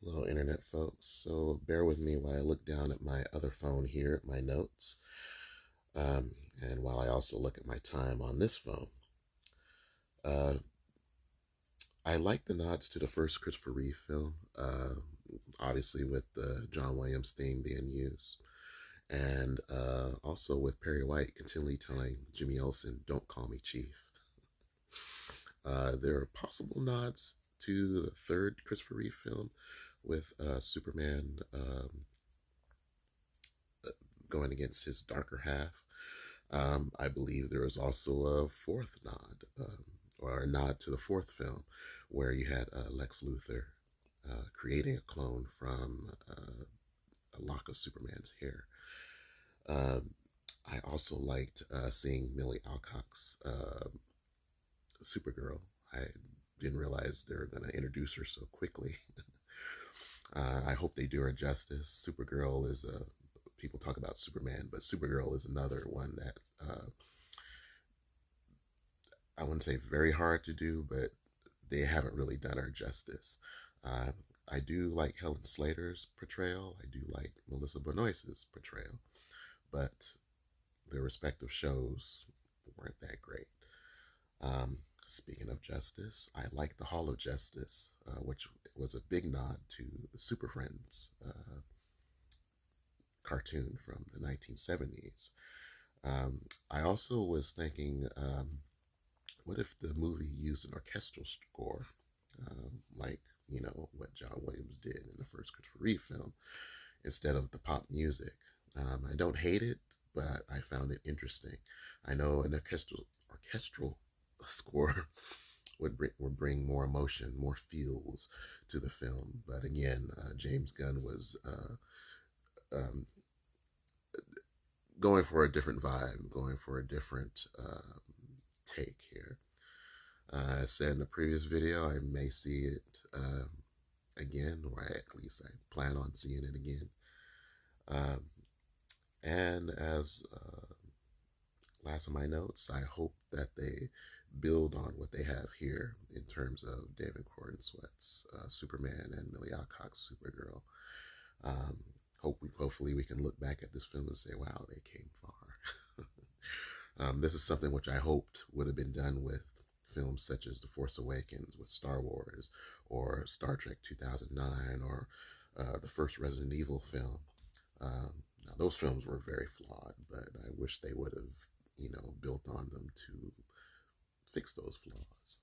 Hello, internet folks. So bear with me while I look down at my other phone here at my notes, um, and while I also look at my time on this phone. Uh, I like the nods to the first Christopher Reeve film, obviously with the John Williams theme being used, and also with Perry White continually telling Jimmy Olsen, "Don't call me Chief." There are possible nods to the third Christopher Reeve film with Superman going against his darker half. I believe there was also a fourth nod, or a nod to the fourth film, where you had Lex Luthor creating a clone from a lock of Superman's hair. Um, I also liked seeing Millie Alcock's Supergirl. I didn't realize they were going to introduce her so quickly. I hope they do her justice. Supergirl is a people talk about Superman, but Supergirl is another one that I wouldn't say very hard to do, but they haven't really done her justice. Uh, I do like Helen Slater's portrayal. I do like Melissa Benoist's portrayal, but their respective shows weren't that great. Speaking of justice, I like the Hall of Justice, which was a big nod to the Super Friends cartoon from the 1970s. I also was thinking, what if the movie used an orchestral score, like what John Williams did in the first Christopher Reeve film, instead of the pop music? I don't hate it, but I found it interesting. I know an orchestral score would bring more emotion, more feels to the film. But again, James Gunn was um, going for a different vibe, going for a different take here. I said in the previous video, I may see it again, or at least I plan on seeing it again. Um, and as last of my notes, I hope that they build on what they have here in terms of David Gordon Sweat's Superman and Millie Alcock's Supergirl. Um, hopefully we can look back at this film and say, wow, they came far. This is something which I hoped would have been done with films such as The Force Awakens, with Star Wars, or Star Trek 2009, or the first Resident Evil film. Now those films were very flawed, but I wish they would have, built on them to fix those flaws.